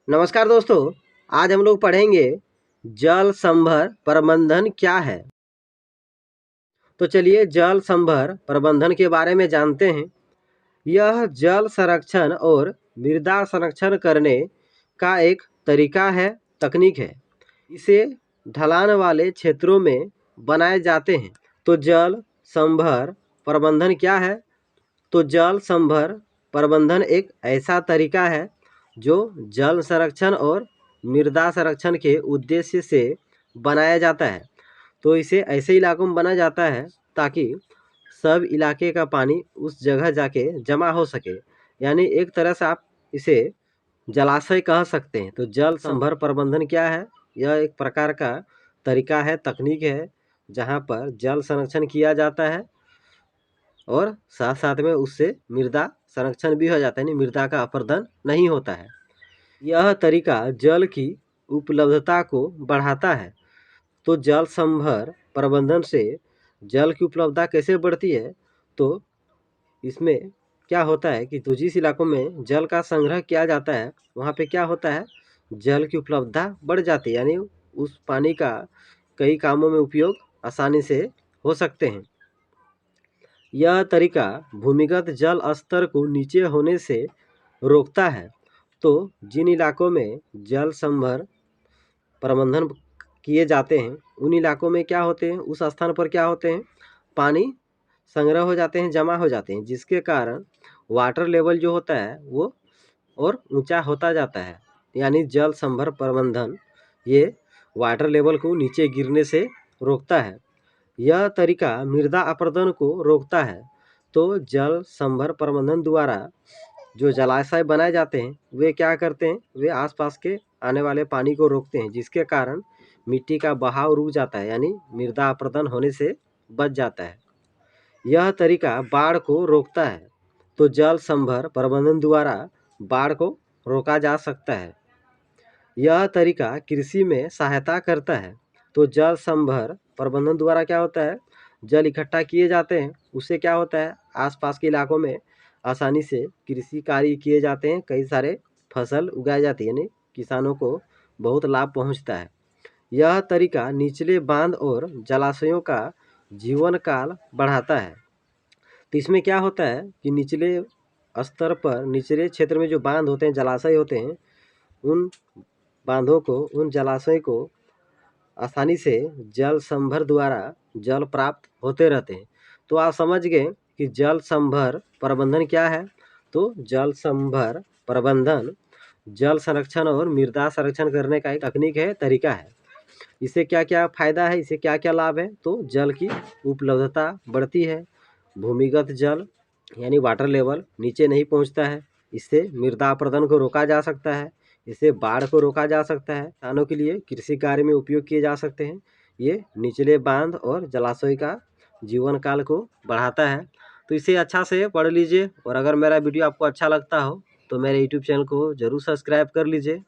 नमस्कार दोस्तों। आज हम लोग पढ़ेंगे जल संभर प्रबंधन क्या है। तो चलिए जल संभर प्रबंधन के बारे में जानते हैं। यह जल संरक्षण और मृदा संरक्षण करने का एक तरीका है, तकनीक है। इसे ढलान वाले क्षेत्रों में बनाए जाते हैं। तो जल संभर प्रबंधन क्या है? तो जल संभर प्रबंधन एक ऐसा तरीका है जो जल संरक्षण और मृदा संरक्षण के उद्देश्य से बनाया जाता है। तो इसे ऐसे इलाकों में बनाया जाता है ताकि सब इलाके का पानी उस जगह जाके जमा हो सके। यानी एक तरह से आप इसे जलाशय कह सकते हैं। तो जल संभर प्रबंधन क्या है? यह एक प्रकार का तरीका है, तकनीक है, जहाँ पर जल संरक्षण किया जाता है और साथ साथ में उससे मृदा संरक्षण भी हो जाता है, यानी मृदा का अपरदन नहीं होता है। यह तरीका जल की उपलब्धता को बढ़ाता है। तो जल संभर प्रबंधन से जल की उपलब्धता कैसे बढ़ती है? तो इसमें क्या होता है कि तो जिस इलाकों में जल का संग्रह किया जाता है वहाँ पे क्या होता है, जल की उपलब्धता बढ़ जाती है, यानी उस पानी का कई कामों में उपयोग आसानी से हो सकते हैं। यह तरीका भूमिगत जल स्तर को नीचे होने से रोकता है। तो जिन इलाकों में जल संभर प्रबंधन किए जाते हैं उन इलाकों में क्या होते हैं, उस स्थान पर क्या होते हैं, पानी संग्रह हो जाते हैं, जमा हो जाते हैं, जिसके कारण वाटर लेवल जो होता है वो और ऊंचा होता जाता है। यानी जल संभर प्रबंधन ये वाटर लेवल को नीचे गिरने से रोकता है। यह तरीका मृदा अपरदन को रोकता है। तो जल संभर प्रबंधन द्वारा जो जलाशय बनाए जाते हैं वे क्या करते हैं, वे आसपास के आने वाले पानी को रोकते हैं, जिसके कारण मिट्टी का बहाव रुक जाता है, यानी मृदा अपरदन होने से बच जाता है। यह तरीका बाढ़ को रोकता है। तो जल संभर प्रबंधन द्वारा बाढ़ को रोका जा सकता है। यह तरीका कृषि में सहायता करता है। तो जल संभर प्रबंधन द्वारा क्या होता है, जल इकट्ठा किए जाते हैं, उससे क्या होता है, आसपास के इलाकों में आसानी से कृषि कार्य किए जाते हैं, कई सारे फसल उगाई जाती है, यानी किसानों को बहुत लाभ पहुंचता है। यह तरीका निचले बांध और जलाशयों का जीवन काल बढ़ाता है। तो इसमें क्या होता है कि निचले स्तर पर, निचले क्षेत्र में जो बांध होते हैं, जलाशय होते हैं, उन बांधों को, उन जलाशय को आसानी से जल संभर द्वारा जल प्राप्त होते रहते हैं। तो आप समझ गए कि जल संभर प्रबंधन क्या है। तो जल संभर प्रबंधन जल संरक्षण और मृदा संरक्षण करने का एक तकनीक है, तरीका है। इससे क्या क्या फायदा है, इससे क्या क्या लाभ है? तो जल की उपलब्धता बढ़ती है, भूमिगत जल यानी वाटर लेवल नीचे नहीं पहुंचता है, इससे मृदा अपरदन को रोका जा सकता है, इससे बाढ़ को रोका जा सकता है, किसानों के लिए कृषि कार्य में उपयोग किए जा सकते हैं। ये निचले बांध और जलाशय का जीवन काल को बढ़ाता है। तो इसे अच्छा से पढ़ लीजिए और अगर मेरा वीडियो आपको अच्छा लगता हो तो मेरे यूट्यूब चैनल को ज़रूर सब्सक्राइब कर लीजिए।